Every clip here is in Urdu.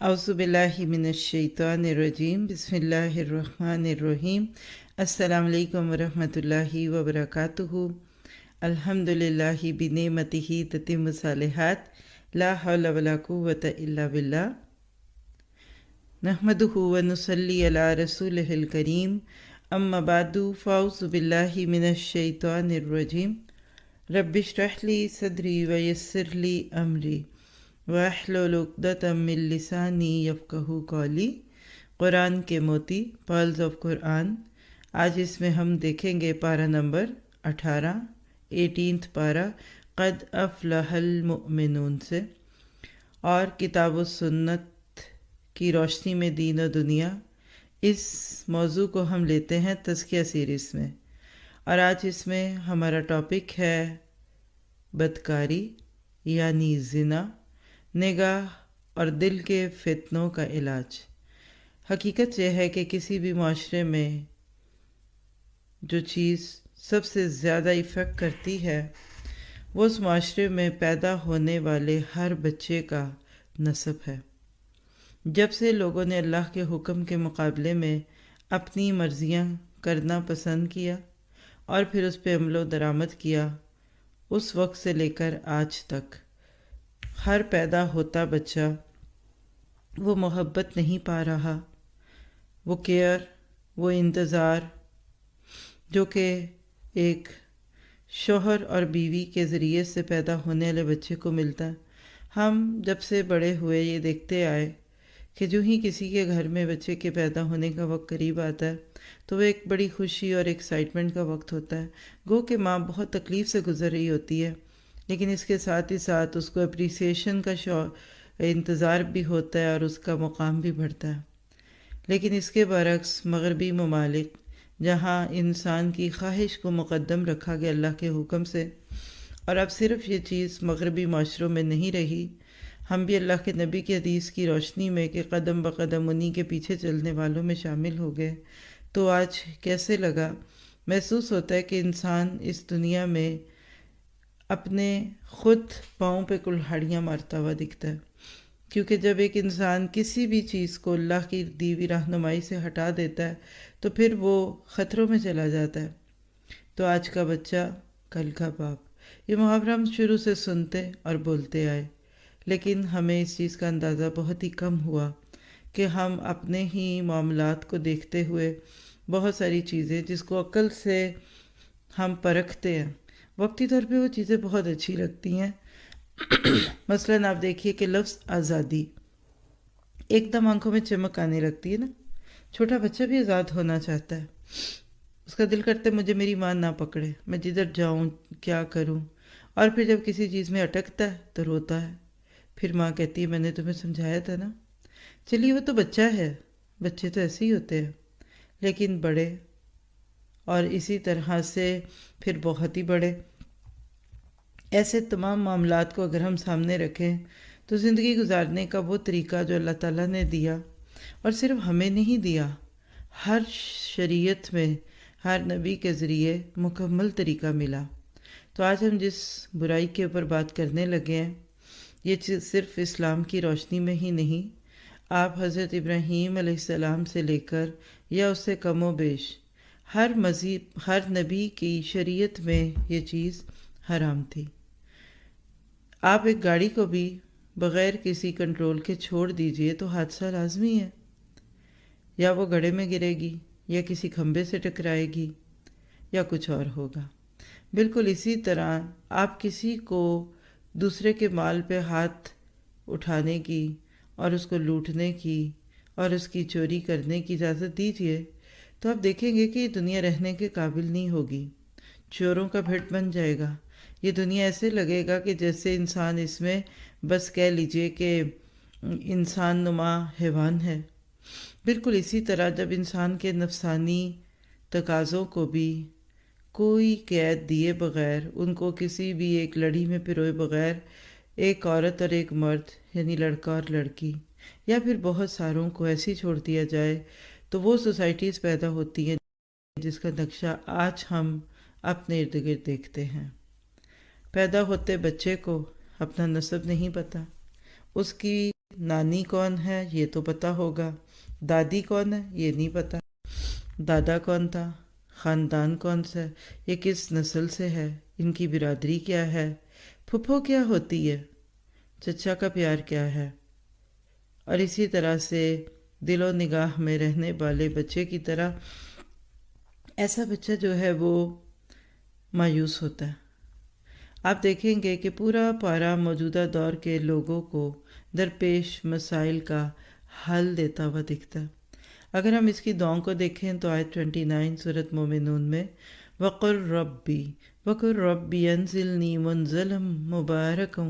اعوذ باللہ من الشیطان الرجیم بسم اللہ الرحمن الرحیم۔ السلام علیکم ورحمۃ اللہ وبرکاتہ۔ الحمد للہ بنعمتہ تتم الصالحات، لا حول ولا قوۃ الا باللہ، نحمدہ ونصلی علی رسولہ الکریم، اما بعد فاعوذ باللہ من الشیطان الرجیم۔ رب اشرح لی صدری ویسر لی امری واحلل عقدۃ من لسانی یفقہوا قولی۔ قرآن کے موتی، پرلز آف قرآن۔ آج اس میں ہم دیکھیں گے پارہ نمبر 18، 18th پارہ، قد افلح المؤمنون سے، اور کتاب و سنت کی روشنی میں دین و دنیا، اس موضوع کو ہم لیتے ہیں تزکیہ سیریز میں، اور آج اس میں ہمارا ٹاپک ہے بدکاری یعنی زنا، نگاہ اور دل کے فتنوں کا علاج۔ حقیقت یہ ہے کہ کسی بھی معاشرے میں جو چیز سب سے زیادہ ایفیکٹ کرتی ہے وہ اس معاشرے میں پیدا ہونے والے ہر بچے کا نسب ہے۔ جب سے لوگوں نے اللہ کے حکم کے مقابلے میں اپنی مرضیاں کرنا پسند کیا اور پھر اس پہ عمل و درآمد کیا، اس وقت سے لے کر آج تک ہر پیدا ہوتا بچہ وہ محبت نہیں پا رہا، وہ کیئر، وہ انتظار جو کہ ایک شوہر اور بیوی کے ذریعے سے پیدا ہونے والے بچے کو ملتا ہے۔ ہم جب سے بڑے ہوئے یہ دیکھتے آئے کہ جو ہی کسی کے گھر میں بچے کے پیدا ہونے کا وقت قریب آتا ہے تو وہ ایک بڑی خوشی اور ایکسائٹمنٹ کا وقت ہوتا ہے، گو کہ ماں بہت تکلیف سے گزر رہی ہوتی ہے، لیکن اس کے ساتھ ہی ساتھ اس کو اپریسیشن کا انتظار بھی ہوتا ہے اور اس کا مقام بھی بڑھتا ہے۔ لیکن اس کے برعکس مغربی ممالک، جہاں انسان کی خواہش کو مقدم رکھا گیا اللہ کے حکم سے، اور اب صرف یہ چیز مغربی معاشروں میں نہیں رہی، ہم بھی اللہ کے نبی کی حدیث کی روشنی میں کہ قدم بقدم انہی کے پیچھے چلنے والوں میں شامل ہو گئے، تو آج کیسے لگا؟ محسوس ہوتا ہے کہ انسان اس دنیا میں اپنے خود پاؤں پہ کلہاڑیاں مارتا ہوا دکھتا ہے، کیونکہ جب ایک انسان کسی بھی چیز کو اللہ کی دی ہوئی رہنمائی سے ہٹا دیتا ہے تو پھر وہ خطروں میں چلا جاتا ہے۔ تو آج کا بچہ کل کا باپ، یہ محاورہ ہم شروع سے سنتے اور بولتے آئے، لیکن ہمیں اس چیز کا اندازہ بہت ہی کم ہوا کہ ہم اپنے ہی معاملات کو دیکھتے ہوئے بہت ساری چیزیں جس کو عقل سے ہم پرکھتے ہیں، وقتی طور پہ وہ چیزیں بہت اچھی لگتی ہیں۔ مثلاً آپ دیکھیے کہ لفظ آزادی ایک دم آنکھوں میں چمک آنے لگتی ہے نا۔ چھوٹا بچہ بھی آزاد ہونا چاہتا ہے، اس کا دل کرتا ہے مجھے میری ماں نہ پکڑے، میں جدھر جاؤں کیا کروں، اور پھر جب کسی چیز میں اٹکتا ہے تو روتا ہے، پھر ماں کہتی ہے میں نے تمہیں سمجھایا تھا نا۔ چلیے وہ تو بچہ ہے، بچے تو ایسے ہی ہوتے ہیں، لیکن بڑے اور اسی طرح سے پھر بہت ہی بڑے، ایسے تمام معاملات کو اگر ہم سامنے رکھیں تو زندگی گزارنے کا وہ طریقہ جو اللہ تعالیٰ نے دیا، اور صرف ہمیں نہیں دیا، ہر شریعت میں ہر نبی کے ذریعے مکمل طریقہ ملا۔ تو آج ہم جس برائی کے اوپر بات کرنے لگے ہیں، یہ چیز صرف اسلام کی روشنی میں ہی نہیں، آپ حضرت ابراہیم علیہ السلام سے لے کر یا اس سے کم و بیش ہر نبی کی شریعت میں یہ چیز حرام تھی۔ آپ ایک گاڑی کو بھی بغیر کسی کنٹرول کے چھوڑ دیجئے تو حادثہ لازمی ہے، یا وہ گڑھے میں گرے گی، یا کسی کھمبے سے ٹکرائے گی، یا کچھ اور ہوگا۔ بالکل اسی طرح آپ کسی کو دوسرے کے مال پہ ہاتھ اٹھانے کی اور اس کو لوٹنے کی اور اس کی چوری کرنے کی اجازت دیجئے تو آپ دیکھیں گے کہ یہ دنیا رہنے کے قابل نہیں ہوگی، چوروں کا بھیٹ بن جائے گا۔ یہ دنیا ایسے لگے گا کہ جیسے انسان اس میں بس کہہ لیجئے کہ انسان نما حیوان ہے۔ بالکل اسی طرح جب انسان کے نفسانی تقاضوں کو بھی کوئی قید دیے بغیر، ان کو کسی بھی ایک لڑی میں پروئے بغیر، ایک عورت اور ایک مرد یعنی لڑکا اور لڑکی، یا پھر بہت ساروں کو ایسی چھوڑ دیا جائے، تو وہ سوسائٹیز پیدا ہوتی ہیں جس کا نقشہ آج ہم اپنے ارد گرد دیکھتے ہیں۔ پیدا ہوتے بچے کو اپنا نسب نہیں پتہ، اس کی نانی کون ہے یہ تو پتہ ہوگا، دادی کون ہے یہ نہیں پتہ، دادا کون تھا، خاندان کون سا ہے، یہ کس نسل سے ہے، ان کی برادری کیا ہے، پھپھو کیا ہوتی ہے، چچا کا پیار کیا ہے۔ اور اسی طرح سے دل و نگاہ میں رہنے والے بچے کی طرح ایسا بچہ جو ہے وہ مایوس ہوتا ہے۔ آپ دیکھیں گے کہ پورا پارہ موجودہ دور کے لوگوں کو درپیش مسائل کا حل دیتا ہوا دکھتا ہے۔ اگر ہم اس کی دعاؤں کو دیکھیں تو آیت 29 سورۃ مومنون میں وَقُلْ رَبِّ انزلنی منزلا مبارکا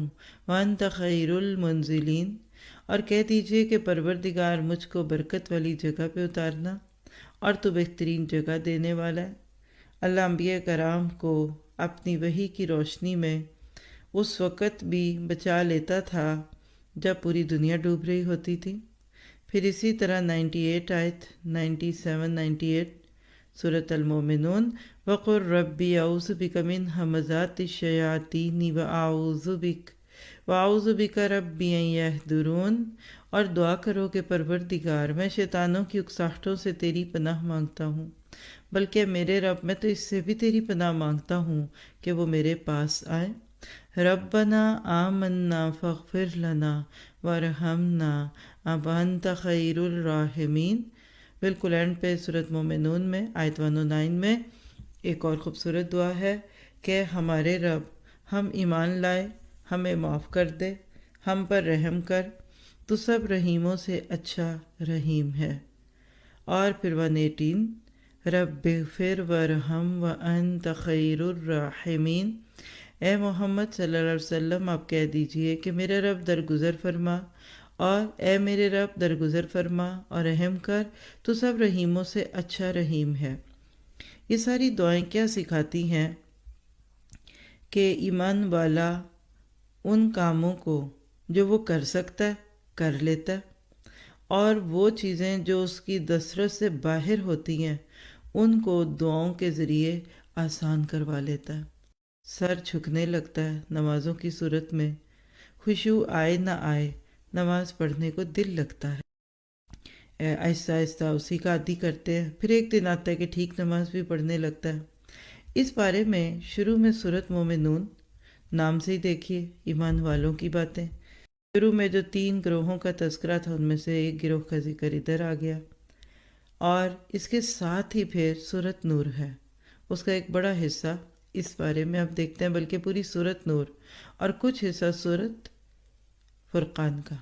وانت خیر المنزلین، اور کہہ دیجئے کہ پروردگار مجھ کو برکت والی جگہ پہ اتارنا اور تو بہترین جگہ دینے والا ہے۔ اللہ انبیاء کرام کو اپنی وحی کی روشنی میں اس وقت بھی بچا لیتا تھا جب پوری دنیا ڈوب رہی ہوتی تھی۔ پھر اسی طرح 98 آیت 97 سورۃ المومنون وَقُلْ رَبِّ اعوذ بِکَ مِنْ ہَمَزَاتِ الشَّیَاطِینِ وَاعوذ بِکَ رَبِّ ان یحضرون، اور دعا کرو کہ پروردگار میں شیطانوں کی اکساہٹوں سے تیری پناہ مانگتا ہوں، بلکہ میرے رب میں تو اس سے بھی تیری پناہ مانگتا ہوں کہ وہ میرے پاس آئے۔ ربنا آمنا فاغفر لنا وارحمنا وانت خیر الراحمین۔ بالکل اینڈ پہ سورۃ مومنون میں آیت 109 میں ایک اور خوبصورت دعا ہے کہ ہمارے رب ہم ایمان لائے، ہمیں معاف کر دے، ہم پر رحم کر، تو سب رحیموں سے اچھا رحیم ہے۔ اور پھر 118 رب اغفر وارحم وانت خیر الراحمین۔ اے محمد صلی اللہ علیہ وسلم آپ کہہ دیجئے کہ میرے رب درگزر فرما، اور اے میرے رب درگزر فرما اور رحم کر، تو سب رحیموں سے اچھا رحیم ہے۔ یہ ساری دعائیں کیا سکھاتی ہیں کہ ایمان والا ان کاموں کو جو وہ کر سکتا ہے کر لیتا ہے، اور وہ چیزیں جو اس کی دسترس سے باہر ہوتی ہیں ان کو دعاؤں کے ذریعے آسان کروا لیتا ہے۔ سر جھکنے لگتا ہے نمازوں کی صورت میں، خشوع آئے نہ آئے نماز پڑھنے کو دل لگتا ہے، آہستہ آہستہ اسی کا عادی کرتے ہیں، پھر ایک دن آتا ہے کہ ٹھیک نماز بھی پڑھنے لگتا ہے۔ اس بارے میں شروع میں سورۃ مومنون نام سے ہی دیکھیے ایمان والوں کی باتیں، شروع میں جو 3 گروہوں کا تذکرہ تھا ان میں سے ایک گروہ کا ذکر ادھر آ گیا، اور اس کے ساتھ ہی پھر سورۃ نور ہے، اس کا ایک بڑا حصہ اس بارے میں آپ دیکھتے ہیں، بلکہ پوری سورۃ نور اور کچھ حصہ سورۃ فرقان کا،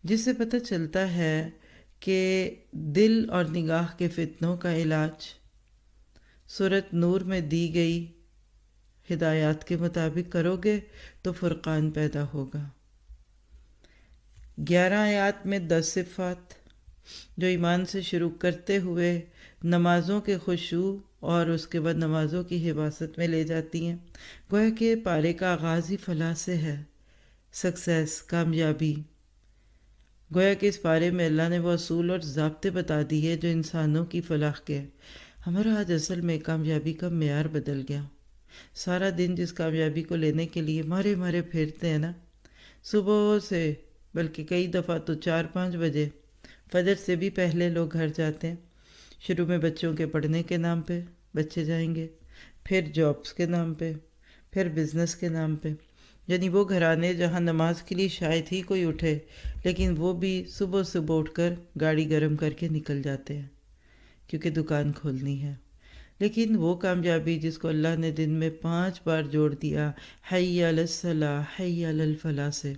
جس سے پتہ چلتا ہے کہ دل اور نگاہ کے فتنوں کا علاج سورۃ نور میں دی گئی ہدایات کے مطابق کرو گے تو فرقان پیدا ہوگا۔ 11 آیات میں 10 صفات جو ایمان سے شروع کرتے ہوئے نمازوں کے خشوع اور اس کے بعد نمازوں کی حفاظت میں لے جاتی ہیں۔ گویا کہ پارے کا آغاز ہی فلاح سے ہے، سکسیس، کامیابی۔ گویا کہ اس پارے میں اللہ نے وہ اصول اور ضابطے بتا دیے جو انسانوں کی فلاح کے ہیں۔ ہمارا آج اصل میں کامیابی کا معیار بدل گیا۔ سارا دن جس کامیابی کو لینے کے لیے مارے مارے پھرتے ہیں نا، صبح سے بلکہ کئی دفعہ تو 4-5 بجے فجر سے بھی پہلے لوگ گھر جاتے ہیں۔ شروع میں بچوں کے پڑھنے کے نام پہ بچے جائیں گے، پھر جابس کے نام پہ، پھر بزنس کے نام پہ، یعنی وہ گھرانے جہاں نماز کے لیے شاید ہی کوئی اٹھے، لیکن وہ بھی صبح صبح اٹھ کر گاڑی گرم کر کے نکل جاتے ہیں کیونکہ دکان کھولنی ہے۔ لیکن وہ کامیابی جس کو اللہ نے دن میں 5 بار جوڑ دیا حی علی الصلاح حی علی الفلاح سے،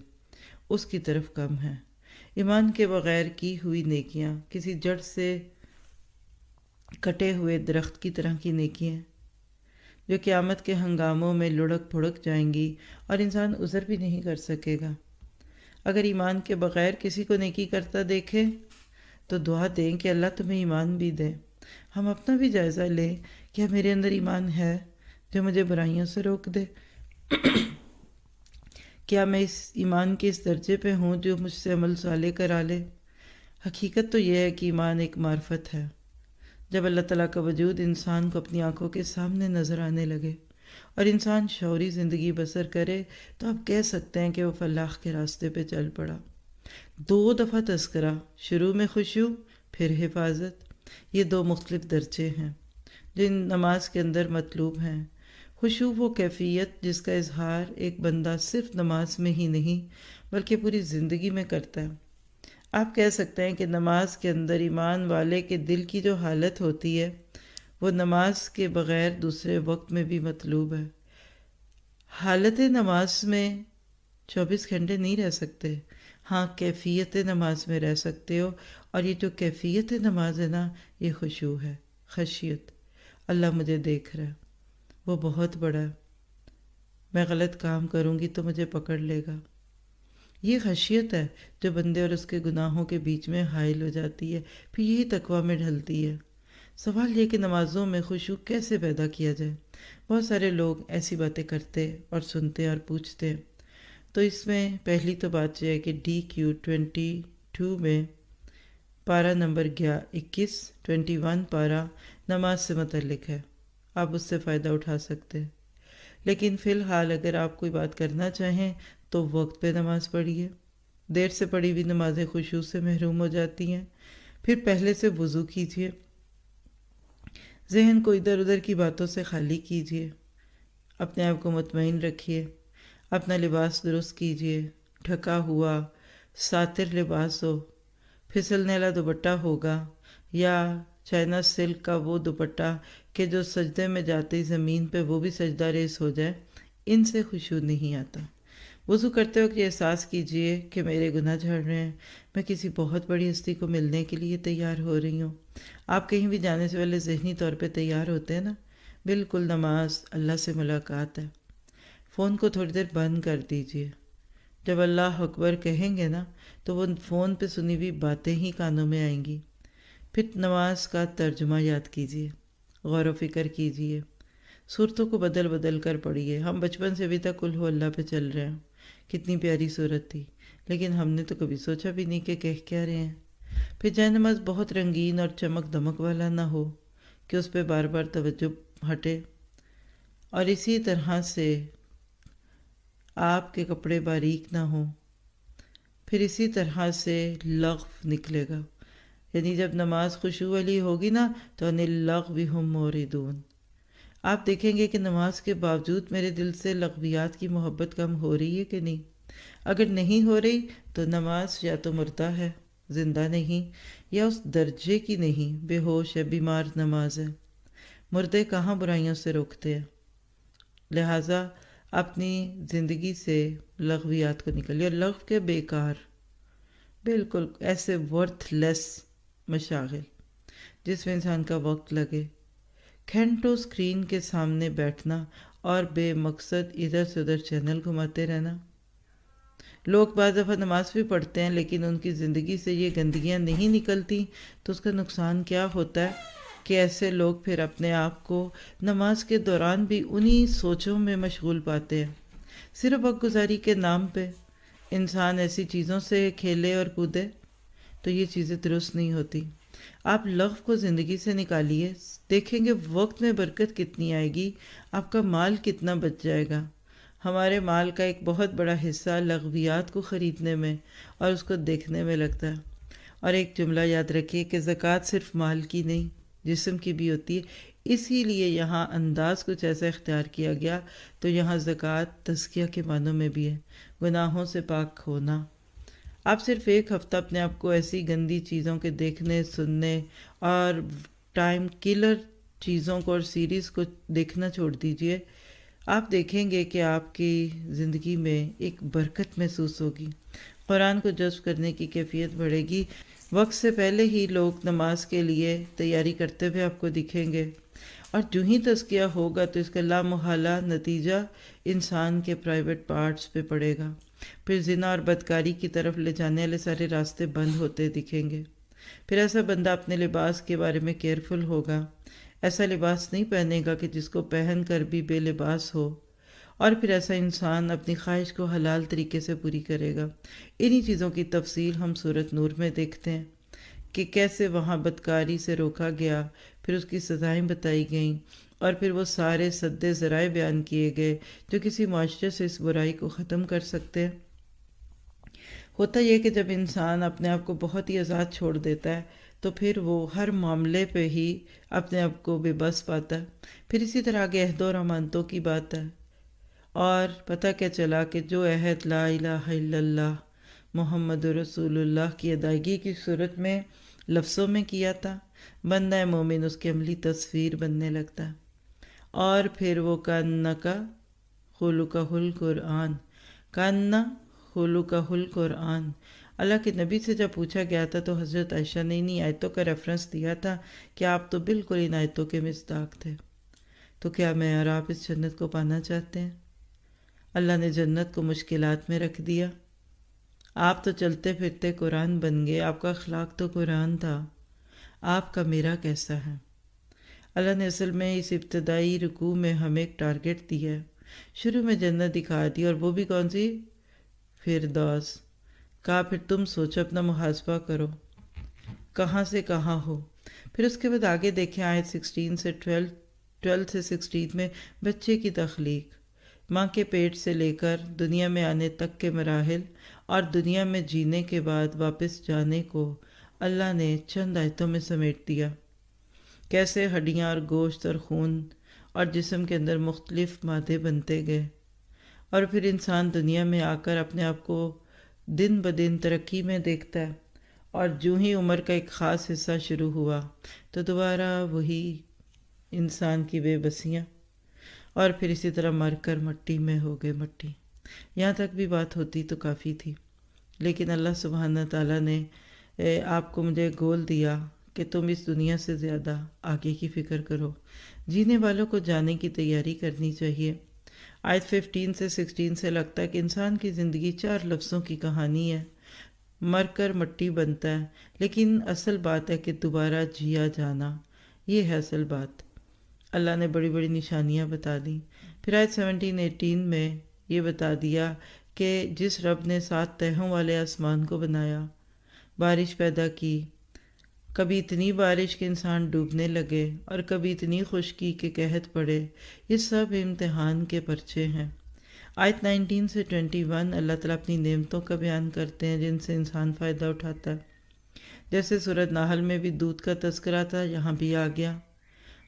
اس کی طرف کم ہے۔ ایمان کے بغیر کی ہوئی نیکیاں کسی جڑ سے کٹے ہوئے درخت کی طرح کی نیکیاں جو قیامت کے ہنگاموں میں لڑک پھڑک جائیں گی اور انسان عذر بھی نہیں کر سکے گا۔ اگر ایمان کے بغیر کسی کو نیکی کرتا دیکھے تو دعا دیں کہ اللہ تمہیں ایمان بھی دے۔ ہم اپنا بھی جائزہ لیں، کیا میرے اندر ایمان ہے جو مجھے برائیوں سے روک دے؟ کیا میں اس ایمان کے اس درجے پہ ہوں جو مجھ سے عمل صالح کرا لے؟ حقیقت تو یہ ہے کہ ایمان ایک معرفت ہے۔ جب اللہ تعالیٰ کا وجود انسان کو اپنی آنکھوں کے سامنے نظر آنے لگے اور انسان شعوری زندگی بسر کرے تو آپ کہہ سکتے ہیں کہ وہ فلاح کے راستے پہ چل پڑا۔ 2 دفعہ تذکرہ، شروع میں خشوع پھر حفاظت، یہ 2 مختلف درجے ہیں جن نماز کے اندر مطلوب ہیں۔ خشوع وہ کیفیت جس کا اظہار ایک بندہ صرف نماز میں ہی نہیں بلکہ پوری زندگی میں کرتا ہے۔ آپ کہہ سکتے ہیں کہ نماز کے اندر ایمان والے کے دل کی جو حالت ہوتی ہے وہ نماز کے بغیر دوسرے وقت میں بھی مطلوب ہے۔ حالت نماز میں 24 گھنٹے نہیں رہ سکتے، ہاں کیفیت نماز میں رہ سکتے ہو، اور یہ جو کیفیت نماز ہے نا، یہ خشوع ہے، خشیت۔ اللہ مجھے دیکھ رہا ہے، وہ بہت بڑا ہے، میں غلط کام کروں گی تو مجھے پکڑ لے گا۔ یہ خشیت ہے جو بندے اور اس کے گناہوں کے بیچ میں حائل ہو جاتی ہے، پھر یہی تقویٰ میں ڈھلتی ہے۔ سوال یہ کہ نمازوں میں خشوع کیسے پیدا کیا جائے؟ بہت سارے لوگ ایسی باتیں کرتے اور سنتے اور پوچھتے، تو اس میں پہلی تو بات یہ ہے کہ DQ22 میں پارہ نمبر 21 پارہ نماز سے متعلق ہے، آپ اس سے فائدہ اٹھا سکتے ہیں۔ لیکن فی الحال اگر آپ کوئی بات کرنا چاہیں تو وقت پہ نماز پڑھیے۔ دیر سے پڑھی ہوئی نمازیں خشوع سے محروم ہو جاتی ہیں۔ پھر پہلے سے وضو کیجیے، ذہن کو ادھر ادھر کی باتوں سے خالی کیجیے، اپنے آپ کو مطمئن رکھیے، اپنا لباس درست کیجیے، ڈھکا ہوا ساتر لباس ہو، پھسلنے والا دوپٹہ ہوگا یا چائنا سلک کا وہ دوپٹہ کہ جو سجدے میں جاتے ہی زمین پہ وہ بھی سجدہ ریز ہو جائے، ان سے خشوع نہیں آتا۔ وضو کرتے وقت یہ احساس کیجئے کہ میرے گناہ جھڑ رہے ہیں، میں کسی بہت بڑی ہستی کو ملنے کے لیے تیار ہو رہی ہوں۔ آپ کہیں بھی جانے سے پہلے ذہنی طور پہ تیار ہوتے ہیں نا، بالکل نماز اللہ سے ملاقات ہے۔ فون کو تھوڑی دیر بند کر دیجئے، جب اللہ اکبر کہیں گے نا تو وہ فون پہ سنی ہوئی باتیں ہی کانوں میں آئیں گی۔ پھر نماز کا ترجمہ یاد کیجئے، غور و فکر کیجئے، صورتوں کو بدل بدل کر پڑھیے۔ ہم بچپن سے ابھی تک قل ہو اللہ پہ چل رہے ہیں، کتنی پیاری صورت تھی، لیکن ہم نے تو کبھی سوچا بھی نہیں کہ کہہ کیا رہے ہیں۔ پھر جائے نماز بہت رنگین اور چمک دمک والا نہ ہو کہ اس پہ بار بار توجہ ہٹے، اور اسی طرح سے آپ کے کپڑے باریک نہ ہوں، پھر اسی طرح سے لغو نکلے گا، یعنی جب نماز خشوع والی ہوگی نا تو ان اللغو ہم موردون۔ آپ دیکھیں گے کہ نماز کے باوجود میرے دل سے لغویات کی محبت کم ہو رہی ہے کہ نہیں۔ اگر نہیں ہو رہی تو نماز یا تو مردہ ہے، زندہ نہیں، یا اس درجے کی نہیں، بے ہوش ہے، بیمار نماز ہے۔ مردے کہاں برائیوں سے روکتے ہیں؟ لہٰذا اپنی زندگی سے لغویات کو نکلیے، اور لغو کے بیکار، بالکل ایسے ورتھ لیس مشاغل جس میں انسان کا وقت لگے، گھنٹوں اسکرین کے سامنے بیٹھنا اور بے مقصد ادھر سے ادھر چینل گھماتے رہنا۔ لوگ بعض دفعہ نماز بھی پڑھتے ہیں لیکن ان کی زندگی سے یہ گندگیاں نہیں نکلتی، تو اس کا نقصان کیا ہوتا ہے کہ ایسے لوگ پھر اپنے آپ کو نماز کے دوران بھی انہی سوچوں میں مشغول پاتے ہیں۔ صرف وقت گزاری کے نام پہ انسان ایسی چیزوں سے کھیلے اور کودے تو یہ چیزیں درست نہیں ہوتی۔ آپ لغو کو زندگی سے نکالیے، دیکھیں گے وقت میں برکت کتنی آئے گی، آپ کا مال کتنا بچ جائے گا۔ ہمارے مال کا ایک بہت بڑا حصہ لغویات کو خریدنے میں اور اس کو دیکھنے میں لگتا ہے۔ اور ایک جملہ یاد رکھیے کہ زکوٰۃ صرف مال کی نہیں، جسم کی بھی ہوتی ہے، اسی لیے یہاں انداز کچھ ایسا اختیار کیا گیا، تو یہاں زکوٰۃ تزکیہ کے معنوں میں بھی ہے، گناہوں سے پاک ہونا۔ آپ صرف ایک ہفتہ اپنے آپ کو ایسی گندی چیزوں کے دیکھنے، سننے اور ٹائم کلر چیزوں کو اور سیریز کو دیکھنا چھوڑ دیجئے، آپ دیکھیں گے کہ آپ کی زندگی میں ایک برکت محسوس ہوگی، قرآن کو جذب کرنے کی کیفیت بڑھے گی۔ وقت سے پہلے ہی لوگ نماز کے لیے تیاری کرتے ہوئے آپ کو دکھیں گے، اور جو ہی تزکیہ ہوگا تو اس کا لامحالہ نتیجہ انسان کے پرائیویٹ پارٹس پہ پڑے گا۔ پھر زنا اور بدکاری کی طرف لے جانے والے سارے راستے بند ہوتے دکھیں گے۔ پھر ایسا بندہ اپنے لباس کے بارے میں کیئرفل ہوگا، ایسا لباس نہیں پہنے گا کہ جس کو پہن کر بھی بے لباس ہو، اور پھر ایسا انسان اپنی خواہش کو حلال طریقے سے پوری کرے گا۔ انہی چیزوں کی تفصیل ہم سورۃ نور میں دیکھتے ہیں کہ کیسے وہاں بدکاری سے روکا گیا، پھر اس کی سزائیں بتائی گئیں، اور پھر وہ سارے سد ذرائع بیان کیے گئے جو کسی معاشرے سے اس برائی کو ختم کر سکتے ہیں۔ ہوتا یہ کہ جب انسان اپنے آپ کو بہت ہی آزاد چھوڑ دیتا ہے تو پھر وہ ہر معاملے پہ ہی اپنے آپ کو بے بس پاتا ہے. پھر اسی طرح آگے عہد و امانتوں کی بات ہے. اور پتہ کیا چلا کہ جو عہد لا الہ الا اللہ محمد رسول اللہ کی ادائیگی کی صورت میں لفظوں میں کیا تھا، بندہ مومن اس کی عملی تصویر بننے لگتا ہے. اور پھر وہ کانا کا خلقہ القرآن، کانا خلقہ القرآن. اللہ کے نبی سے جب پوچھا گیا تھا تو حضرت عائشہ نے انہی آیتوں کا ریفرنس دیا تھا کہ آپ تو بالکل ان آیتوں کے مصداق تھے. تو کیا میں اور آپ اس جنت کو پانا چاہتے ہیں؟ اللہ نے جنت کو مشکلات میں رکھ دیا. آپ تو چلتے پھرتے قرآن بن گئے، آپ کا اخلاق تو قرآن تھا، آپ کا میرا کیسا ہے؟ اللہ نے اصل میں اس ابتدائی رکوع میں ہمیں ایک ٹارگٹ دیا ہے. شروع میں جنت دکھا دی، اور وہ بھی کون سی؟ فردوس. کہا پھر تم سوچو، اپنا محاسبہ کرو کہاں سے کہاں ہو. پھر اس کے بعد آگے دیکھیں آیت 16 سے 12 سے 16 میں بچے کی تخلیق، ماں کے پیٹ سے لے کر دنیا میں آنے تک کے مراحل اور دنیا میں جینے کے بعد واپس جانے کو اللہ نے چند آیتوں میں سمیٹ دیا. کیسے ہڈیاں اور گوشت اور خون اور جسم کے اندر مختلف مادے بنتے گئے، اور پھر انسان دنیا میں آ کر اپنے آپ کو دن بدن ترقی میں دیکھتا ہے، اور جو ہی عمر کا ایک خاص حصہ شروع ہوا تو دوبارہ وہی انسان کی بے بسیاں، اور پھر اسی طرح مر کر مٹی میں ہو گئے مٹی. یہاں تک بھی بات ہوتی تو کافی تھی، لیکن اللہ سبحانہ تعالیٰ نے آپ کو مجھے گول دیا کہ تم اس دنیا سے زیادہ آگے کی فکر کرو. جینے والوں کو جانے کی تیاری کرنی چاہیے. آیت 15 سے 16 سے لگتا ہے کہ انسان کی زندگی 4 لفظوں کی کہانی ہے. مر کر مٹی بنتا ہے، لیکن اصل بات ہے کہ دوبارہ جیا جانا، یہ ہے اصل بات. اللہ نے بڑی بڑی نشانیاں بتا دیں. پھر آیت 17-18 میں یہ بتا دیا کہ جس رب نے 7 تہوں والے آسمان کو بنایا، بارش پیدا کی، کبھی اتنی بارش کہ انسان ڈوبنے لگے اور کبھی اتنی خشکی کہ قحط پڑے، یہ سب امتحان کے پرچے ہیں. آیت 19 سے 21 اللہ تعالیٰ اپنی نعمتوں کا بیان کرتے ہیں جن سے انسان فائدہ اٹھاتا ہے. جیسے سورۃ نحل میں بھی دودھ کا تذکرہ تھا، یہاں بھی آ گیا.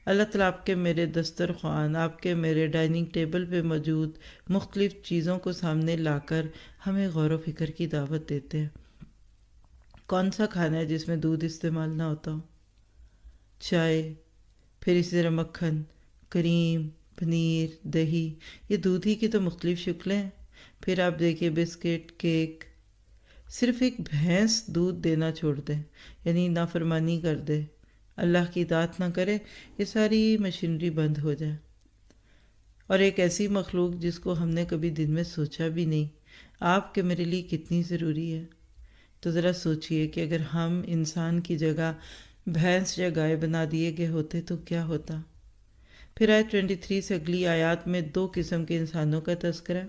اللہ تعالیٰ آپ کے میرے دسترخوان، آپ کے میرے ڈائننگ ٹیبل پہ موجود مختلف چیزوں کو سامنے لا کر ہمیں غور و فکر کی دعوت دیتے ہیں. کون سا کھانا ہے جس میں دودھ استعمال نہ ہوتا ہو؟ چائے. پھر اسی طرح مکھن، کریم، پنیر، دہی، یہ دودھ ہی کی تو مختلف شکلیں ہیں. پھر آپ دیکھیے بسکٹ، کیک. صرف ایک بھینس دودھ دینا چھوڑ دے، یعنی نافرمانی کر دے، اللہ کی اطاعت نہ کرے، یہ ساری مشینری بند ہو جائے. اور ایک ایسی مخلوق جس کو ہم نے کبھی دن میں سوچا بھی نہیں، آپ کے میرے لیے کتنی ضروری ہے. تو ذرا سوچئے کہ اگر ہم انسان کی جگہ بھینس یا گائے بنا دیے گئے ہوتے تو کیا ہوتا. پھر آیت 23 سے اگلی آیات میں 2 قسم کے انسانوں کا تذکرہ ہے.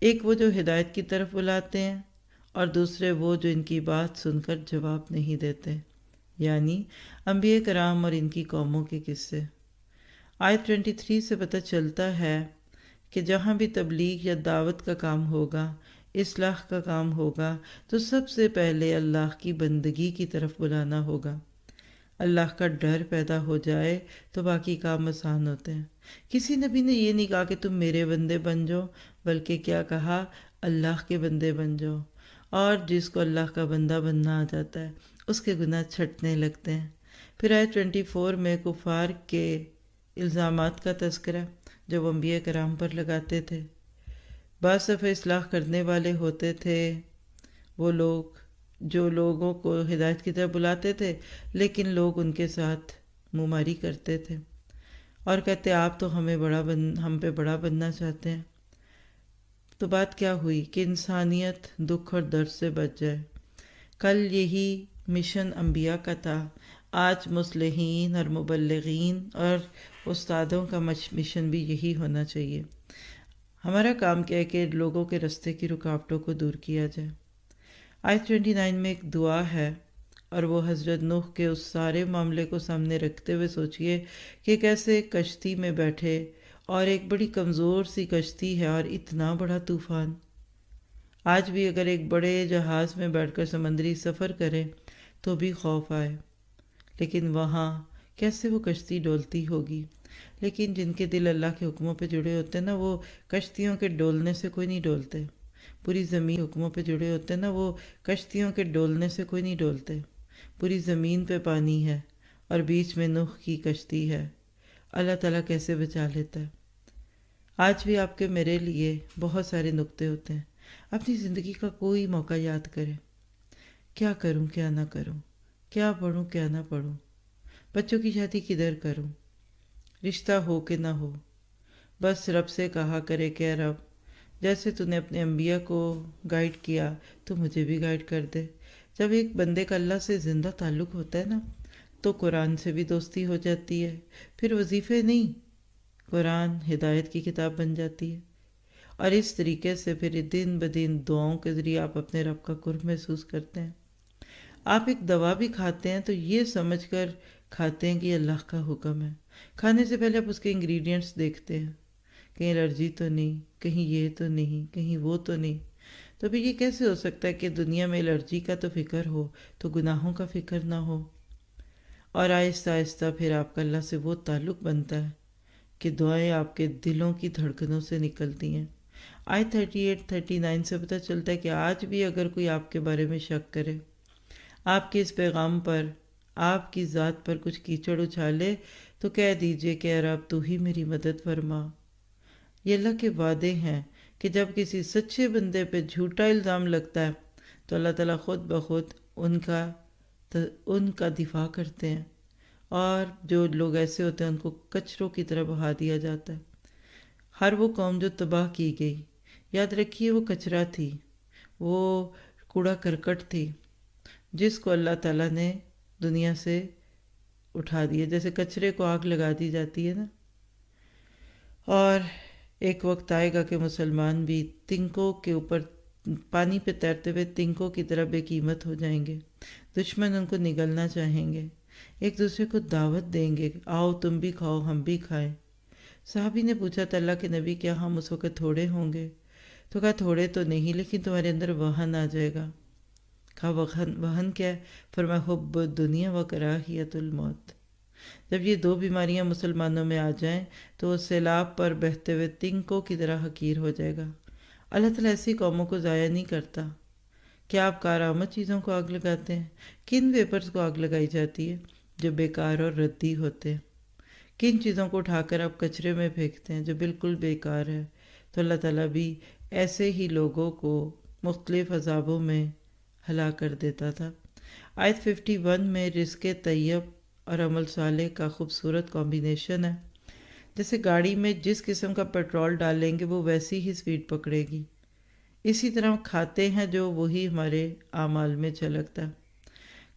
ایک وہ جو ہدایت کی طرف بلاتے ہیں، اور دوسرے وہ جو ان کی بات سن کر جواب نہیں دیتے، یعنی انبیاء کرام اور ان کی قوموں کے قصے. آیت 23 سے پتہ چلتا ہے کہ جہاں بھی تبلیغ یا دعوت کا کام ہوگا، اصلاح کا کام ہوگا، تو سب سے پہلے اللہ کی بندگی کی طرف بلانا ہوگا. اللہ کا ڈر پیدا ہو جائے تو باقی کام آسان ہوتے ہیں. کسی نبی نے یہ نہیں کہا کہ تم میرے بندے بن جاؤ، بلکہ کیا کہا؟ اللہ کے بندے بن جاؤ. اور جس کو اللہ کا بندہ بننا آ جاتا ہے اس کے گناہ چھٹنے لگتے ہیں. پھر آیت 24 میں کفار کے الزامات کا تذکرہ جو وہ انبیاء کرام پر لگاتے تھے. بعض دفعہ اصلاح کرنے والے ہوتے تھے وہ لوگ جو لوگوں کو ہدایت کی طرف بلاتے تھے، لیکن لوگ ان کے ساتھ منہ ماری کرتے تھے اور کہتے آپ تو ہم پہ بڑا بننا چاہتے ہیں. تو بات کیا ہوئی کہ انسانیت دکھ اور درد سے بچ جائے. کل یہی مشن انبیاء کا تھا، آج مصلحین اور مبلغین اور استادوں کا مشن بھی یہی ہونا چاہیے. ہمارا کام کیا ہے کہ لوگوں کے رستے کی رکاوٹوں کو دور کیا جائے. آیت 29 میں ایک دعا ہے، اور وہ حضرت نوح کے اس سارے معاملے کو سامنے رکھتے ہوئے سوچئے کہ کیسے کشتی میں بیٹھے، اور ایک بڑی کمزور سی کشتی ہے اور اتنا بڑا طوفان. آج بھی اگر ایک بڑے جہاز میں بیٹھ کر سمندری سفر کریں تو بھی خوف آئے، لیکن وہاں کیسے وہ کشتی ڈولتی ہوگی۔ لیکن جن کے دل اللہ کے حکموں پہ جڑے ہوتے ہیں نا، وہ کشتیوں کے ڈولنے سے کوئی نہیں ڈولتے۔ پوری زمین حکموں پہ جڑے ہوتے ہیں نا، وہ کشتیوں کے ڈولنے سے کوئی نہیں ڈولتے۔ پوری زمین پہ پانی ہے اور بیچ میں نوح کی کشتی ہے، اللہ تعالیٰ کیسے بچا لیتا ہے۔ آج بھی آپ کے میرے لیے بہت سارے نقطے ہوتے ہیں۔ اپنی زندگی کا کوئی موقع یاد کریں، کیا کروں کیا نہ کروں، کیا پڑھوں کیا نہ پڑھوں، بچوں کی شادی کدھر کروں، رشتہ ہو کہ نہ ہو۔ بس رب سے کہا کرے کہ رب، جیسے تو نے اپنے انبیاء کو گائیڈ کیا تو مجھے بھی گائیڈ کر دے۔ جب ایک بندے کا اللہ سے زندہ تعلق ہوتا ہے نا، تو قرآن سے بھی دوستی ہو جاتی ہے، پھر وظیفے نہیں، قرآن ہدایت کی کتاب بن جاتی ہے، اور اس طریقے سے پھر دن بدن دعاؤں کے ذریعے آپ اپنے رب کا قرب محسوس کرتے ہیں۔ آپ ایک دوا بھی کھاتے ہیں تو یہ سمجھ کر کھاتے ہیں کہ یہ اللہ کا حکم ہے۔ کھانے سے پہلے آپ اس کے انگریڈینٹس دیکھتے ہیں، کہیں الرجی تو نہیں، کہیں یہ تو نہیں، کہیں وہ تو نہیں۔ تو پھر یہ کیسے ہو سکتا ہے کہ دنیا میں الرجی کا تو فکر ہو تو گناہوں کا فکر نہ ہو؟ اور آہستہ آہستہ پھر آپ کا اللہ سے وہ تعلق بنتا ہے کہ دعائیں آپ کے دلوں کی دھڑکنوں سے نکلتی ہیں۔ آیت 38-39 سے پتہ چلتا ہے کہ آج بھی اگر کوئی آپ کے بارے میں شک کرے، آپ کے اس پیغام پر، آپ کی ذات پر کچھ کیچڑ اچھالے، تو کہہ دیجئے کہ اے رب تو ہی میری مدد فرما۔ یہ اللہ کے وعدے ہیں کہ جب کسی سچے بندے پہ جھوٹا الزام لگتا ہے تو اللہ تعالیٰ خود بخود ان کا دفاع کرتے ہیں، اور جو لوگ ایسے ہوتے ہیں ان کو کچروں کی طرح بہا دیا جاتا ہے۔ ہر وہ قوم جو تباہ کی گئی، یاد رکھیے وہ کچرا تھی، وہ کوڑا کرکٹ تھی، جس کو اللہ تعالیٰ نے دنیا سے اٹھا دیا، جیسے کچرے کو آگ لگا دی جاتی ہے نا۔ اور ایک وقت آئے گا کہ مسلمان بھی تنکوں کے اوپر پانی پہ تیرتے ہوئے تنکوں کی طرح بے قیمت ہو جائیں گے، دشمن ان کو نگلنا چاہیں گے، ایک دوسرے کو دعوت دیں گے، آؤ تم بھی کھاؤ ہم بھی کھائیں۔ صحابی نے پوچھا تھا اللہ کے نبی کیا ہم اس وقت تھوڑے ہوں گے؟ تو کہا تھوڑے تو نہیں، لیکن تمہارے اندر وہن آ جائے گا۔ کہا وہن کیا ہے؟ فرمایا حب الدنیا و کراہیت الموت۔ جب یہ دو بیماریاں مسلمانوں میں آ جائیں تو وہ سیلاب پر بہتے ہوئے تنکوں کی طرح حقیر ہو جائے گا۔ اللہ تعالیٰ ایسی قوموں کو ضائع نہیں کرتا۔ کیا آپ کارآمد چیزوں کو آگ لگاتے ہیں؟ کن ویپرز کو آگ لگائی جاتی ہے؟ جو بیکار اور ردی ہوتے ہیں۔ کن چیزوں کو اٹھا کر آپ کچرے میں پھینکتے ہیں جو بالکل بیکار ہے؟ تو اللہ تعالیٰ بھی ایسے ہی لوگوں کو مختلف عذابوں میں ہلاک کر دیتا تھا۔ آیت 51 میں رزق طیب اور عمل صالح کا خوبصورت کمبینیشن ہے۔ جیسے گاڑی میں جس قسم کا پیٹرول ڈالیں گے وہ ویسی ہی سپیڈ پکڑے گی، اسی طرح ہم کھاتے ہیں جو وہی ہمارے اعمال میں جھلکتا ہے۔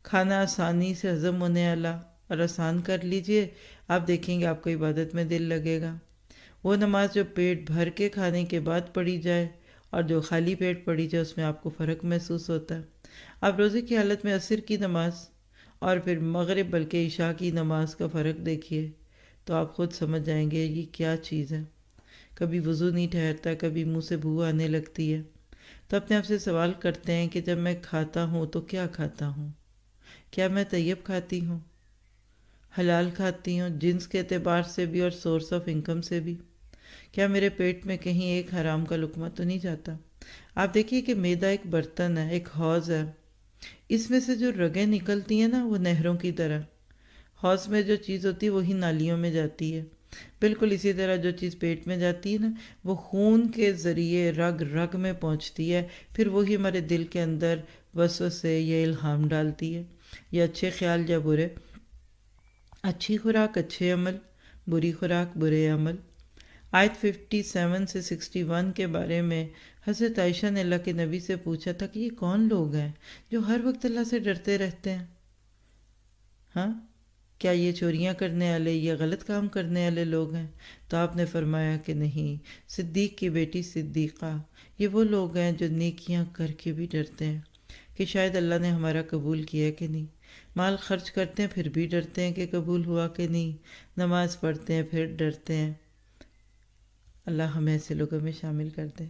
کھانا آسانی سے ہضم ہونے والا اور آسان کر لیجئے، آپ دیکھیں گے آپ کو عبادت میں دل لگے گا۔ وہ نماز جو پیٹ بھر کے کھانے کے بعد پڑھی جائے اور جو خالی پیٹ پڑھی جائے، اس میں آپ کو فرق محسوس ہوتا ہے۔ آپ روزے کی حالت میں عصر کی نماز اور پھر مغرب بلکہ عشاء کی نماز کا فرق دیکھیے تو آپ خود سمجھ جائیں گے یہ کیا چیز ہے۔ کبھی وضو نہیں ٹھہرتا، کبھی منہ سے بو آنے لگتی ہے۔ تو اپنے آپ سے سوال کرتے ہیں کہ جب میں کھاتا ہوں تو کیا کھاتا ہوں؟ کیا میں طیب کھاتی ہوں، حلال کھاتی ہوں، جنس کے اعتبار سے بھی اور سورس آف انکم سے بھی؟ کیا میرے پیٹ میں کہیں ایک حرام کا لقمہ تو نہیں جاتا؟ آپ دیکھیے کہ معدہ ایک برتن ہے، ایک حوض ہے، اس میں سے جو رگیں نکلتی ہیں نا وہ نہروں کی طرح، حوض میں جو چیز ہوتی ہے وہی نالیوں میں جاتی ہے۔ بالکل اسی طرح جو چیز پیٹ میں جاتی ہے نا وہ خون کے ذریعے رگ رگ میں پہنچتی ہے، پھر وہی ہمارے دل کے اندر وسوسے یا الہام ڈالتی ہے، یا اچھے خیال یا برے۔ اچھی خوراک اچھے عمل، بری خوراک برے عمل۔ آیت 57 سے 61 کے بارے میں حضرت عائشہ نے اللہ کے نبی سے پوچھا تھا کہ یہ کون لوگ ہیں جو ہر وقت اللہ سے ڈرتے رہتے ہیں؟ ہاں، کیا یہ چوریاں کرنے والے یا غلط کام کرنے والے لوگ ہیں؟ تو آپ نے فرمایا کہ نہیں، صدیق کی بیٹی صدیقہ، یہ وہ لوگ ہیں جو نیکیاں کر کے بھی ڈرتے ہیں کہ شاید اللہ نے ہمارا قبول کیا کہ نہیں۔ مال خرچ کرتے ہیں پھر بھی ڈرتے ہیں کہ قبول ہوا کہ نہیں، نماز پڑھتے ہیں پھر ڈرتے ہیں۔ اللہ ہمیں ایسے لوگوں میں شامل کر دے۔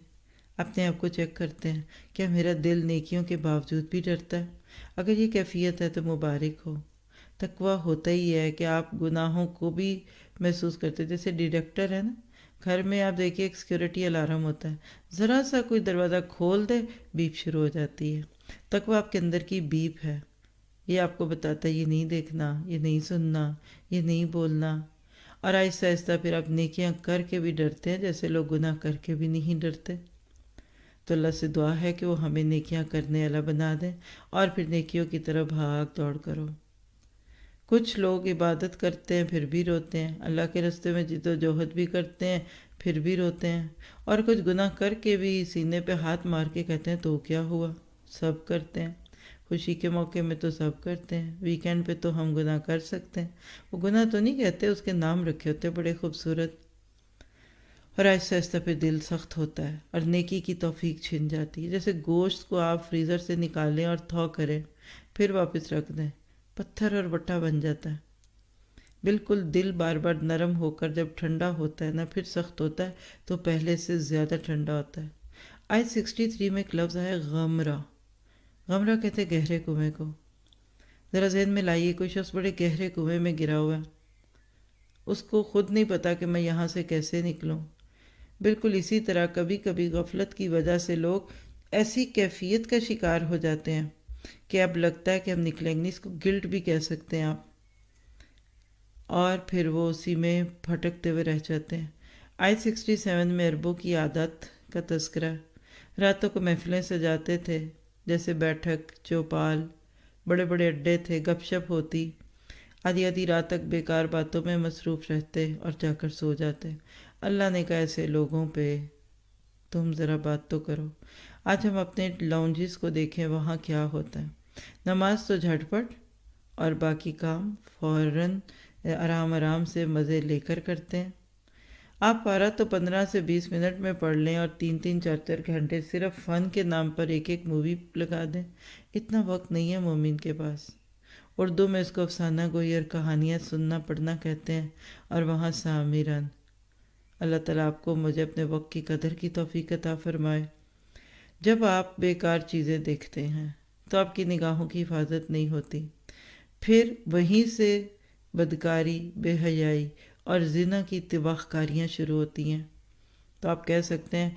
اپنے آپ کو چیک کرتے ہیں، کیا میرا دل نیکیوں کے باوجود بھی ڈرتا ہے؟ اگر یہ کیفیت ہے تو مبارک ہو۔ تقویٰ ہوتا ہی ہے کہ آپ گناہوں کو بھی محسوس کرتے، جیسے ڈیٹیکٹر ہے نا، گھر میں آپ دیکھیے ایک سیکیورٹی الارم ہوتا ہے، ذرا سا کوئی دروازہ کھول دے بیپ شروع ہو جاتی ہے۔ تقویٰ آپ کے اندر کی بیپ ہے، یہ آپ کو بتاتا ہے یہ نہیں دیکھنا، یہ نہیں سننا، یہ نہیں بولنا، اور آہستہ آہستہ پھر آپ نیکیاں کر کے بھی ڈرتے ہیں جیسے لوگ گناہ کر کے بھی نہیں ڈرتے۔ تو اللہ سے دعا ہے کہ وہ ہمیں نیکیاں کرنے والا بنا دیں، اور پھر نیکیوں کی طرف بھاگ دوڑ کرو۔ کچھ لوگ عبادت کرتے ہیں پھر بھی روتے ہیں، اللہ کے راستے میں جد و جہد بھی کرتے ہیں پھر بھی روتے ہیں، اور کچھ گناہ کر کے بھی سینے پہ ہاتھ مار کے کہتے ہیں تو کیا ہوا، سب کرتے ہیں، خوشی کے موقع میں تو سب کرتے ہیں، ویکینڈ پہ تو ہم گناہ کر سکتے ہیں۔ وہ گناہ تو نہیں کہتے، اس کے نام رکھے ہوتے بڑے خوبصورت، اور آہستہ آہستہ پھر دل سخت ہوتا ہے اور نیکی کی توفیق چھن جاتی ہے۔ جیسے گوشت کو آپ فریزر سے نکالیں اور تھو کریں پھر واپس رکھ دیں، پتھر اور وٹا بن جاتا ہے۔ بالکل دل بار بار نرم ہو کر جب ٹھنڈا ہوتا ہے نا، پھر سخت ہوتا ہے تو پہلے سے زیادہ ٹھنڈا ہوتا ہے۔ آیت 63 میں ایک لفظ ہے غمرہ۔ غمرہ کہتے ہیں گہرے کنویں کو۔ ذرا ذہن میں لائیے، کوئی شخص بڑے گہرے کنویں میں گرا ہوا ہے، اس کو خود نہیں پتا کہ میں یہاں سے کیسے نکلوں۔ بالکل اسی طرح کبھی کبھی غفلت کی وجہ سے لوگ ایسی کیفیت کا شکار ہو جاتے ہیں کہ اب لگتا ہے کہ ہم نکلیں گے نہیں، اس کو گلٹ بھی کہہ سکتے ہیں آپ، اور پھر وہ اسی میں پھٹکتے ہوئے رہ جاتے ہیں۔ آیت 67 میں عربوں کی عادت کا تذکرہ، راتوں کو محفلیں سجاتے تھے، جیسے بیٹھک، چوپال، بڑے بڑے اڈے تھے، گپ شپ ہوتی، آدھی آدھی رات تک بیکار باتوں میں مصروف رہتے اور جا کر سو جاتے۔ اللہ نے کہا ایسے لوگوں پہ تم ذرا بات تو کرو۔ آج ہم اپنے لاؤنجز کو دیکھیں، وہاں کیا ہوتا ہے۔ نماز تو جھٹ پٹ اور باقی کام فوراً آرام آرام سے مزے لے کر کرتے ہیں۔ آپ پارا تو 15 سے 20 منٹ میں پڑھ لیں اور 3-4 گھنٹے صرف فن کے نام پر ایک ایک مووی لگا دیں، اتنا وقت نہیں ہے مومن کے پاس۔ اردو میں اس کو افسانہ گوئی اور کہانیاں سننا پڑھنا کہتے ہیں، اور وہاں سامران۔ اللہ تعالیٰ آپ کو مجھے اپنے وقت کی قدر کی توفیق عطا فرمائے۔ جب آپ بیکار چیزیں دیکھتے ہیں تو آپ کی نگاہوں کی حفاظت نہیں ہوتی، پھر وہیں سے بدکاری، بے حیائی اور زنا کی تباہ کاریاں شروع ہوتی ہیں۔ تو آپ کہہ سکتے ہیں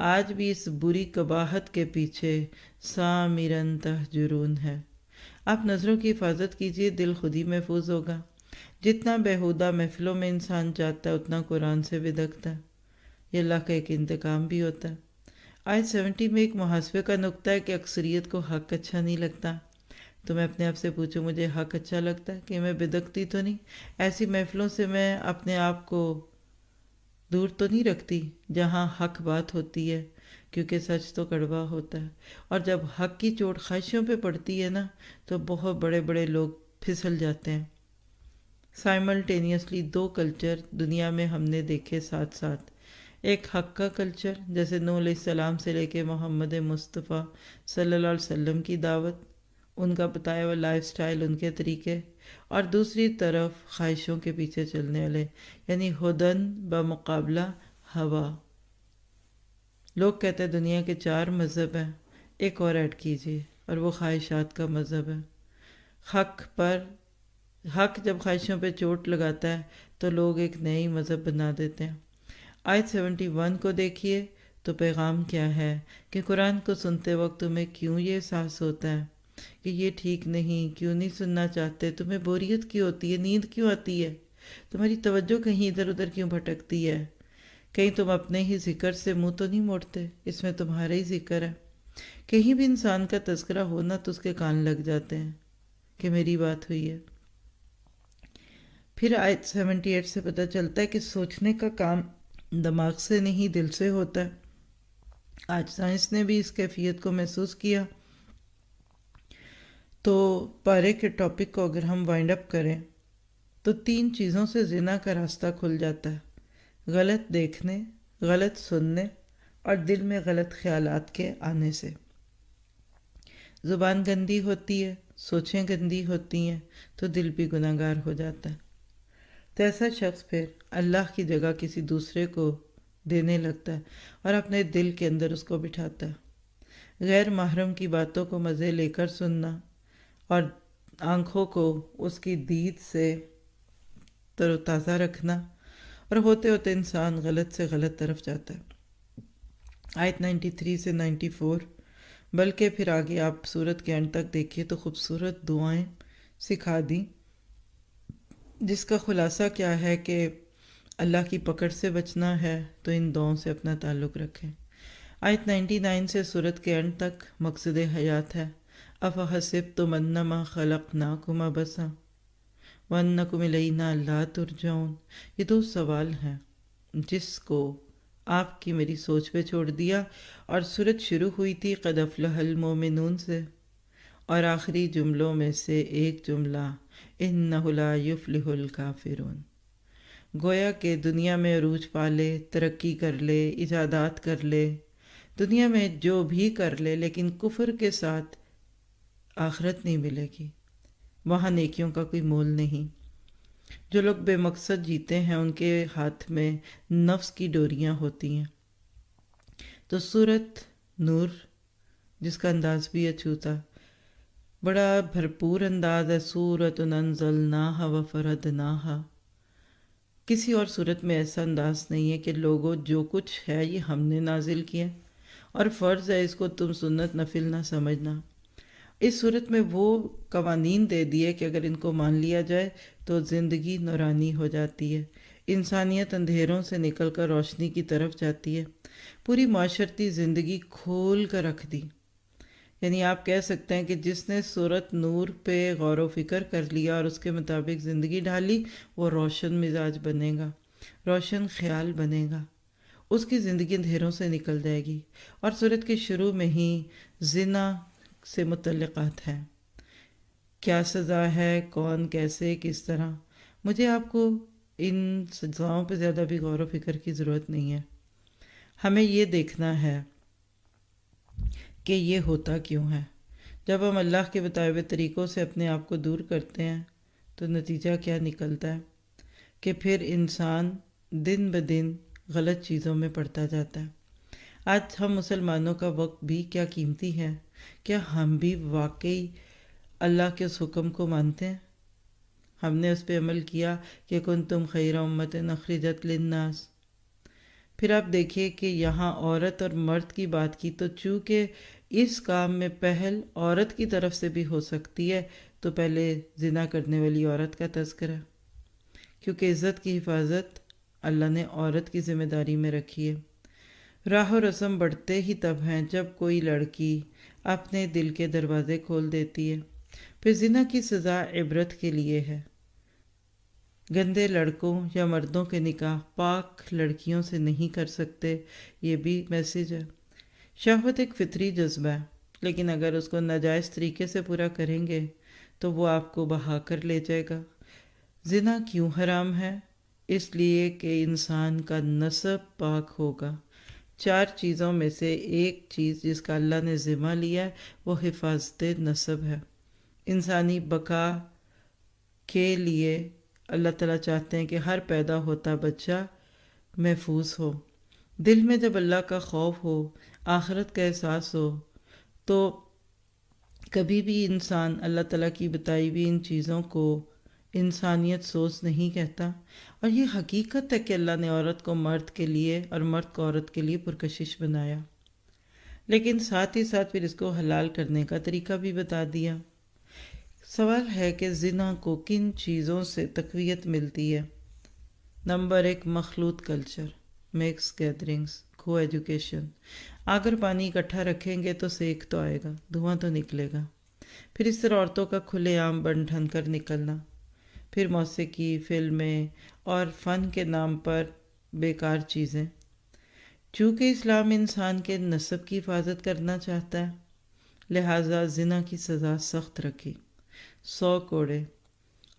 آج بھی اس بری قباحت کے پیچھے سامرن تہجرون ہے۔ آپ نظروں کی حفاظت کیجئے، دل خود ہی محفوظ ہوگا۔ جتنا بیہودہ محفلوں میں انسان جاتا ہے اتنا قرآن سے بدکتا ہے، یہ اللہ کا ایک انتقام بھی ہوتا ہے۔ آیت 70 میں ایک محاسبے کا نقطہ ہے کہ اکثریت کو حق اچھا نہیں لگتا۔ تو میں اپنے آپ سے پوچھوں مجھے حق اچھا لگتا ہے کہ میں بدکتی تو نہیں؟ ایسی محفلوں سے میں اپنے آپ کو دور تو نہیں رکھتی جہاں حق بات ہوتی ہے، کیونکہ سچ تو کڑوا ہوتا ہے، اور جب حق کی چوٹ خواہشوں پہ پڑتی ہے نا تو بہت بڑے بڑے لوگ پھسل جاتے ہیں۔ سائملٹینیسلی 2 کلچر دنیا میں ہم نے دیکھے ساتھ ساتھ، ایک حق کا کلچر جیسے نوح علیہ السلام سے لے کے محمد مصطفیٰ صلی اللہ علیہ وسلم کی دعوت، ان کا بتایا ہوا لائف سٹائل، ان کے طریقے، اور دوسری طرف خواہشوں کے پیچھے چلنے والے، یعنی ہدن بمقابلہ ہوا۔ لوگ کہتے ہیں دنیا کے 4 مذہب ہیں، ایک اور ایڈ کیجیے، اور وہ خواہشات کا مذہب ہے۔ حق جب خواہشوں پہ چوٹ لگاتا ہے تو لوگ ایک نئی مذہب بنا دیتے ہیں۔ آیت 71 کو دیکھیے تو پیغام کیا ہے کہ قرآن کو سنتے وقت تمہیں کیوں یہ احساس ہوتا ہے کہ یہ ٹھیک نہیں، کیوں نہیں سننا چاہتے، تمہیں بوریت کیوں ہوتی ہے، نیند کیوں آتی ہے، تمہاری توجہ کہیں ادھر ادھر کیوں بھٹکتی ہے، کہیں تم اپنے ہی ذکر سے منہ تو نہیں موڑتے، اس میں تمہارا ہی ذکر ہے۔ کہیں بھی انسان کا تذکرہ ہونا تو اس کے کان لگ جاتے ہیں کہ میری بات ہوئی ہے۔ پھر آیت 78 سے پتہ چلتا ہے کہ سوچنے کا کام دماغ سے نہیں دل سے ہوتا ہے۔ آج سائنس نے بھی اس کیفیت کو محسوس کیا۔ تو پارے کے ٹاپک کو اگر ہم وائنڈ اپ کریں تو 3 چیزوں سے زنا کا راستہ کھل جاتا ہے: غلط دیکھنے، غلط سننے اور دل میں غلط خیالات کے آنے سے۔ زبان گندی ہوتی ہے، سوچیں گندی ہوتی ہیں تو دل بھی گناہ گار ہو جاتا ہے۔ تو ایسا شخص پھر اللہ کی جگہ کسی دوسرے کو دینے لگتا ہے اور اپنے دل کے اندر اس کو بٹھاتا ہے۔ غیر محرم کی باتوں کو مزے لے کر سننا اور آنکھوں کو اس کی دید سے تر و تازہ رکھنا، اور ہوتے ہوتے انسان غلط سے غلط طرف جاتا ہے۔ آیت 93 سے 94، بلکہ پھر آگے آپ سورت کے اینڈ تک دیکھیے تو خوبصورت دعائیں سکھا دیں، جس کا خلاصہ کیا ہے کہ اللہ کی پکڑ سے بچنا ہے تو ان دعاؤں سے اپنا تعلق رکھیں۔ آیت 99 سے سورت کے اینڈ تک مقصد حیات ہے۔ افحسبتم انما خلقناکم عبثا وانکم الینا لا ترجعون، یہ دو سوال ہیں جس کو آپ کی میری سوچ پہ چھوڑ دیا، اور سورت شروع ہوئی تھی قد افلح المومنون سے، اور آخری جملوں میں سے ایک جملہ انہ لا یفلح الکافرون، گویا کہ دنیا میں عروج پا لے، ترقی کر لے، ایجادات کر لے، دنیا میں جو بھی کر لے، لیکن کفر کے ساتھ آخرت نہیں ملے گی، وہاں نیکیوں کا کوئی مول نہیں۔ جو لوگ بے مقصد جیتے ہیں ان کے ہاتھ میں نفس کی ڈوریاں ہوتی ہیں۔ تو سورت نور، جس کا انداز بھی اچھوتا، بڑا بھرپور انداز ہے۔ سورۃ انزلناہا وفرضناہا، کسی اور صورت میں ایسا انداز نہیں ہے کہ لوگوں جو کچھ ہے یہ ہم نے نازل کیا اور فرض ہے، اس کو تم سنت نفل نہ سمجھنا۔ اس صورت میں وہ قوانین دے دیے کہ اگر ان کو مان لیا جائے تو زندگی نورانی ہو جاتی ہے، انسانیت اندھیروں سے نکل کر روشنی کی طرف جاتی ہے، پوری معاشرتی زندگی کھول کر رکھ دی۔ یعنی آپ کہہ سکتے ہیں کہ جس نے سورت نور پہ غور و فکر کر لیا اور اس کے مطابق زندگی ڈھالی، وہ روشن مزاج بنے گا، روشن خیال بنے گا، اس کی زندگی اندھیروں سے نکل جائے گی۔ اور سورت کے شروع میں ہی زنا سے متعلقات ہیں، کیا سزا ہے، کون، کیسے، کس طرح۔ مجھے آپ کو ان سزاؤں پہ زیادہ بھی غور و فکر کی ضرورت نہیں ہے، ہمیں یہ دیکھنا ہے کہ یہ ہوتا کیوں ہے۔ جب ہم اللہ کے بتائے ہوئے طریقوں سے اپنے آپ کو دور کرتے ہیں تو نتیجہ کیا نکلتا ہے کہ پھر انسان دن بدن غلط چیزوں میں پڑتا جاتا ہے۔ آج ہم مسلمانوں کا وقت بھی کیا قیمتی ہے، کیا ہم بھی واقعی اللہ کے اس حکم کو مانتے ہیں؟ ہم نے اس پہ عمل کیا کہ کنتم خیر امۃ اخرجت للناس۔ پھر آپ دیکھیے کہ یہاں عورت اور مرد کی بات کی تو چونکہ اس کام میں پہل عورت کی طرف سے بھی ہو سکتی ہے تو پہلے زنا کرنے والی عورت کا تذکرہ، کیونکہ عزت کی حفاظت اللہ نے عورت کی ذمہ داری میں رکھی ہے۔ راہ و رسم بڑھتے ہی تب ہیں جب کوئی لڑکی اپنے دل کے دروازے کھول دیتی ہے۔ پھر زنا کی سزا عبرت کے لیے ہے۔ گندے لڑکوں یا مردوں کے نکاح پاک لڑکیوں سے نہیں کر سکتے، یہ بھی میسیج ہے۔ شہوت ایک فطری جذبہ ہے، لیکن اگر اس کو ناجائز طریقے سے پورا کریں گے تو وہ آپ کو بہا کر لے جائے گا۔ زنا کیوں حرام ہے؟ اس لیے کہ انسان کا نسب پاک ہوگا۔ 4 چیزوں میں سے ایک چیز جس کا اللہ نے ذمہ لیا ہے وہ حفاظت نسب ہے۔ انسانی بقا کے لیے اللہ تعالیٰ چاہتے ہیں کہ ہر پیدا ہوتا بچہ محفوظ ہو۔ دل میں جب اللہ کا خوف ہو، آخرت کا احساس ہو، تو کبھی بھی انسان اللہ تعالیٰ کی بتائی ہوئی ان چیزوں کو انسانیت سوز نہیں کہتا۔ اور یہ حقیقت ہے کہ اللہ نے عورت کو مرد کے لیے اور مرد کو عورت کے لیے پرکشش بنایا، لیکن ساتھ ہی ساتھ پھر اس کو حلال کرنے کا طریقہ بھی بتا دیا۔ سوال ہے کہ زنا کو کن چیزوں سے تقویت ملتی ہے؟ نمبر 1، مخلوط کلچر، مکس گیدرنگز، کو ایجوکیشن۔ اگر پانی اکٹھا رکھیں گے تو سیک تو آئے گا، دھواں تو نکلے گا۔ پھر اس طرح عورتوں کا کھلے عام بن ٹھن کر نکلنا، پھر موسیقی، فلمیں اور فن کے نام پر بیکار چیزیں۔ چونکہ اسلام انسان کے نسب کی حفاظت کرنا چاہتا ہے، لہٰذا زنا کی سزا سخت رکھی، 100 کوڑے،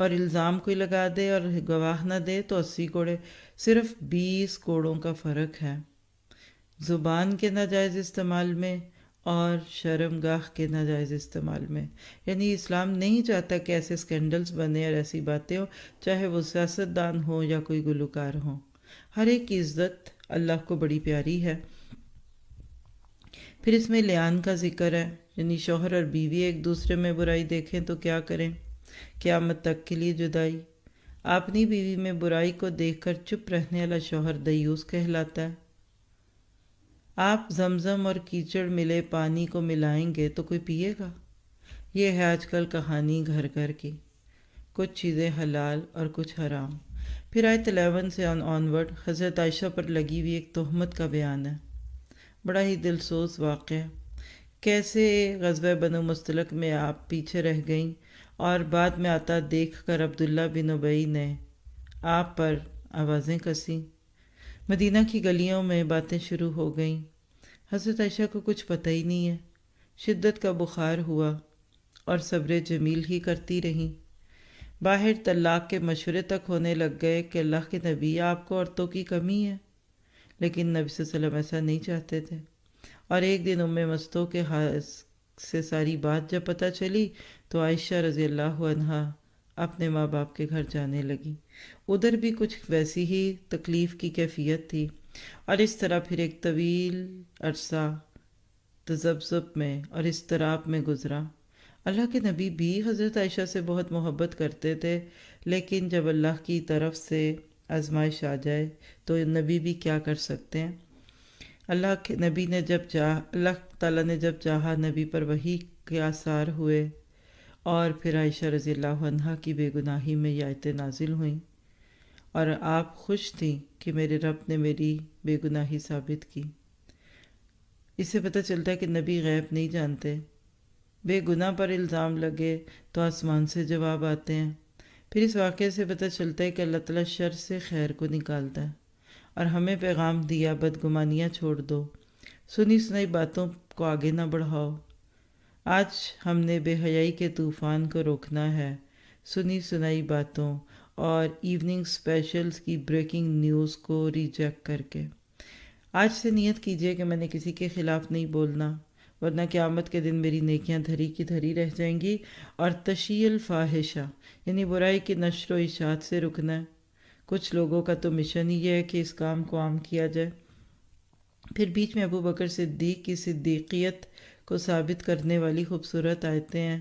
اور الزام کوئی لگا دے اور گواہ نہ دے تو 80 کوڑے۔ صرف 20 کوڑوں کا فرق ہے زبان کے ناجائز استعمال میں اور شرمگاہ کے ناجائز استعمال میں۔ یعنی اسلام نہیں چاہتا کہ ایسے سکینڈلز بنے اور ایسی باتیں ہوں، چاہے وہ سیاستدان ہوں یا کوئی گلوکار ہوں۔ ہر ایک کی عزت اللہ کو بڑی پیاری ہے۔ پھر اس میں لیان کا ذکر ہے، یعنی شوہر اور بیوی ایک دوسرے میں برائی دیکھیں تو کیا کریں، قیامت تک کے لیے جدائی۔ اپنی بیوی میں برائی کو دیکھ کر چپ رہنے والا شوہر دیوس کہلاتا ہے۔ آپ زمزم اور کیچڑ ملے پانی کو ملائیں گے تو کوئی پیے گا؟ یہ ہے آج کل کہانی گھر گھر کی، کچھ چیزیں حلال اور کچھ حرام۔ پھر آیت 11 سے آنورڈ حضرت عائشہ پر لگی ہوئی ایک تہمت کا بیان ہے، بڑا ہی دلسوز واقعہ، کیسے غزوہ بنو مستلق میں آپ پیچھے رہ گئیں اور بعد میں آتا دیکھ کر عبداللہ بن ابی نے آپ پر آوازیں کسیں۔ مدینہ کی گلیوں میں باتیں شروع ہو گئیں، حضرت عائشہ کو کچھ پتہ ہی نہیں ہے، شدت کا بخار ہوا اور صبر جمیل ہی کرتی رہیں۔ باہر طلاق کے مشورے تک ہونے لگ گئے کہ اللہ کے نبی آپ کو عورتوں کی کمی ہے، لیکن نبی صلی اللہ علیہ وسلم ایسا نہیں چاہتے تھے۔ اور ایک دن مستوں کے سے ساری بات جب پتہ چلی تو عائشہ رضی اللہ عنہا اپنے ماں باپ کے گھر جانے لگی۔ ادھر بھی کچھ ویسی ہی تکلیف کی کیفیت تھی، اور اس طرح پھر ایک طویل عرصہ تذبذب میں اور اضطراب میں گزرا۔ اللہ کے نبی بھی حضرت عائشہ سے بہت محبت کرتے تھے، لیکن جب اللہ کی طرف سے آزمائش آ جائے تو نبی بھی کیا کر سکتے ہیں۔ اللہ کے نبی نے اللہ تعالیٰ نے جب چاہا نبی پر وحی کے آثار ہوئے، اور پھر عائشہ رضی اللہ عنہا کی بے گناہی میں یہ آیتیں نازل ہوئیں، اور آپ خوش تھیں کہ میرے رب نے میری بے گناہی ثابت کی۔ اس سے پتہ چلتا ہے کہ نبی غیب نہیں جانتے، بے گناہ پر الزام لگے تو آسمان سے جواب آتے ہیں۔ پھر اس واقعے سے پتہ چلتا ہے کہ اللہ تعالیٰ شر سے خیر کو نکالتا ہے، اور ہمیں پیغام دیا بدگمانیاں چھوڑ دو، سنی سنائی باتوں کو آگے نہ بڑھاؤ۔ آج ہم نے بے حیائی کے طوفان کو روکنا ہے، سنی سنائی باتوں اور ایوننگ اسپیشلز کی بریکنگ نیوز کو ریجیکٹ کر کے۔ آج سے نیت کیجئے کہ میں نے کسی کے خلاف نہیں بولنا، ورنہ قیامت کے دن میری نیکیاں دھری کی دھری رہ جائیں گی۔ اور تشیع الفاحشہ یعنی برائی کی نشر و اشاعت سے رکنا ہے۔ کچھ لوگوں کا تو مشن ہی یہ ہے کہ اس کام کو عام کیا جائے۔ پھر بیچ میں ابو بکر صدیق کی صدیقیت کو ثابت کرنے والی خوبصورت آیتیں ہیں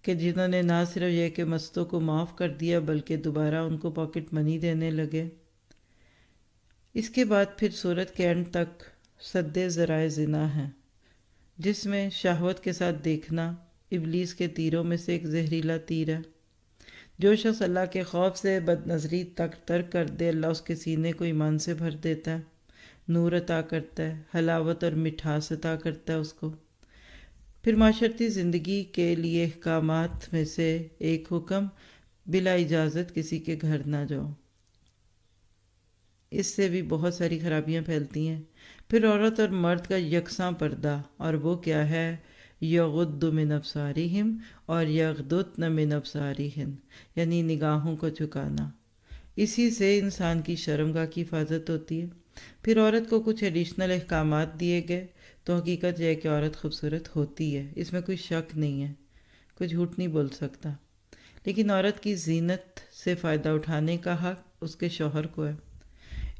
کہ جنہوں نے نہ صرف یہ کہ مستوں کو معاف کر دیا بلکہ دوبارہ ان کو پاکٹ منی دینے لگے۔ اس کے بعد پھر سورت کے اینڈ تک سد ذرائع زنا ہے، جس میں شہوت کے ساتھ دیکھنا ابلیس کے تیروں میں سے ایک زہریلا تیر ہے۔ جو شخص اللہ کے خوف سے بد نظری تک ترک کر دے، اللہ اس کے سینے کو ایمان سے بھر دیتا ہے، نور عطا کرتا ہے، حلاوت اور مٹھاس عطا کرتا ہے اس کو۔ پھر معاشرتی زندگی کے لیے احکامات میں سے ایک حکم، بلا اجازت کسی کے گھر نہ جاؤ۔ اس سے بھی بہت ساری خرابیاں پھیلتی ہیں۔ پھر عورت اور مرد کا یکساں پردہ، اور وہ کیا ہے؟ یغض من ابصارہم اور یغضضن من ابصارہن، یعنی نگاہوں کو جھکانا۔ اسی سے انسان کی شرمگاہ کی حفاظت ہوتی ہے۔ پھر عورت کو کچھ ایڈیشنل احکامات دیے گئے، تو حقیقت یہ ہے کہ عورت خوبصورت ہوتی ہے، اس میں کوئی شک نہیں ہے، کوئی جھوٹ نہیں بول سکتا، لیکن عورت کی زینت سے فائدہ اٹھانے کا حق اس کے شوہر کو ہے۔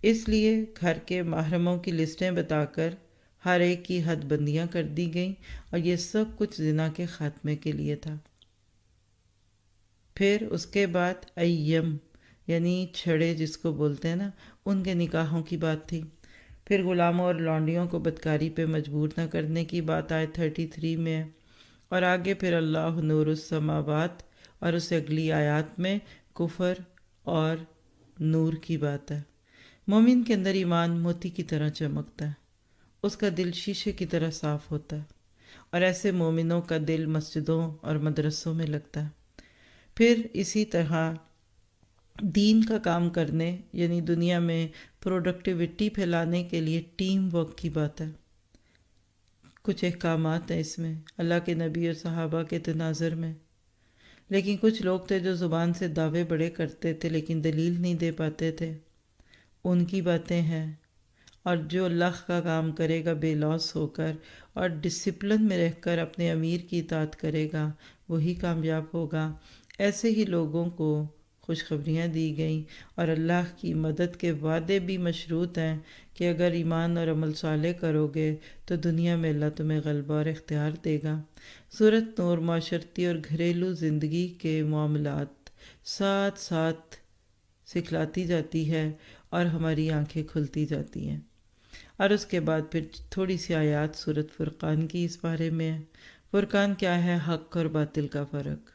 اس لیے گھر کے محرموں کی لسٹیں بتا کر ہر ایک کی حد بندیاں کر دی گئیں، اور یہ سب کچھ زنا کے خاتمے کے لیے تھا۔ پھر اس کے بعد ایم یعنی چھڑے جس کو بولتے ہیں نا، ان کے نکاحوں کی بات تھی۔ پھر غلاموں اور لونڈیوں کو بدکاری پہ مجبور نہ کرنے کی بات آیت 33 میں ہے، اور آگے پھر اللہ نور السماوات اور اس اگلی آیات میں کفر اور نور کی بات ہے۔ مومن کے اندر ایمان موتی کی طرح چمکتا ہے، اس کا دل شیشے کی طرح صاف ہوتا ہے، اور ایسے مومنوں کا دل مسجدوں اور مدرسوں میں لگتا ہے۔ پھر اسی طرح دین کا کام کرنے یعنی دنیا میں پروڈکٹیوٹی پھیلانے کے لیے ٹیم ورک کی بات ہے۔ کچھ احکامات ہیں اس میں اللہ کے نبی اور صحابہ کے تناظر میں، لیکن کچھ لوگ تھے جو زبان سے دعوے بڑے کرتے تھے لیکن دلیل نہیں دے پاتے تھے، ان کی باتیں ہیں۔ اور جو اللہ کا کام کرے گا بے لوث ہو کر اور ڈسپلن میں رہ کر اپنے امیر کی اطاعت کرے گا، وہی کامیاب ہوگا۔ ایسے ہی لوگوں کو خوشخبریاں دی گئیں، اور اللہ کی مدد کے وعدے بھی مشروط ہیں کہ اگر ایمان اور عمل صالح کرو گے تو دنیا میں اللہ تمہیں غلبہ اور اختیار دے گا۔ سورۃ نور معاشرتی اور گھریلو زندگی کے معاملات ساتھ ساتھ سکھلاتی جاتی ہے اور ہماری آنکھیں کھلتی جاتی ہیں۔ اور اس کے بعد پھر تھوڑی سی آیات سورۃ فرقان کی اس بارے میں ہے۔ فرقان کیا ہے؟ حق اور باطل کا فرق۔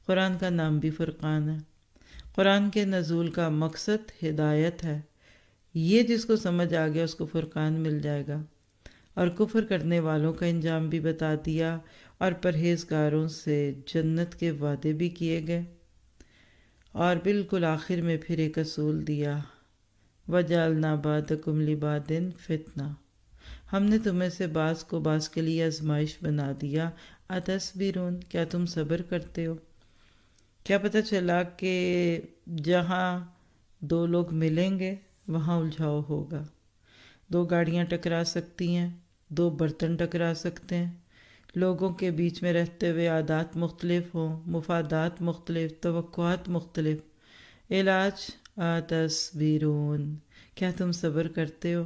قرآن کا نام بھی فرقان ہے۔ قرآن کے نزول کا مقصد ہدایت ہے، یہ جس کو سمجھ آ گیا اس کو فرقان مل جائے گا، اور کفر کرنے والوں کا انجام بھی بتا دیا، اور پرہیزگاروں سے جنت کے وعدے بھی کیے گئے، اور بالکل آخر میں پھر ایک اصول دیا، وَجَعَلْنَا بَعْضَكُمْ لِبَعْضٍ فِتْنَةً، ہم نے تمہیں سے بعض کو بعض کے لیے آزمائش بنا دیا، اَتَصْبِرُونَ، کیا تم صبر کرتے ہو؟ کیا پتہ چلا کہ جہاں دو لوگ ملیں گے وہاں الجھاؤ ہوگا، دو گاڑیاں ٹکرا سکتی ہیں، دو برتن ٹکرا سکتے ہیں، لوگوں کے بیچ میں رہتے ہوئے عادات مختلف ہوں، مفادات مختلف، توقعات مختلف، علاج تصبرون، کیا تم صبر کرتے ہو؟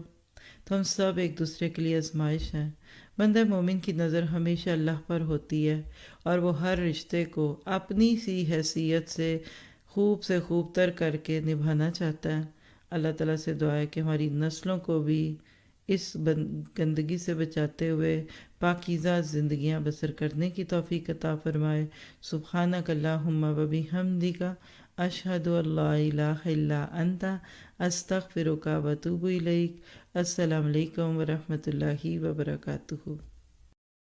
تو ہم سب ایک دوسرے کے لیے آزمائش ہیں۔ بندہ مومن کی نظر ہمیشہ اللہ پر ہوتی ہے، اور وہ ہر رشتے کو اپنی سی حیثیت سے خوب تر کر کے نبھانا چاہتا ہے۔ اللہ تعالیٰ سے دعا ہے کہ ہماری نسلوں کو بھی اس گندگی سے بچاتے ہوئے پاکیزہ زندگیاں بسر کرنے کی توفیق عطا فرمائے۔ سبحانک اللہم و بحمدک، اشہد ان لا الہ الا انت، استغفرک و اتوب الیک۔ السلام علیکم ورحمۃ اللہ وبرکاتہ۔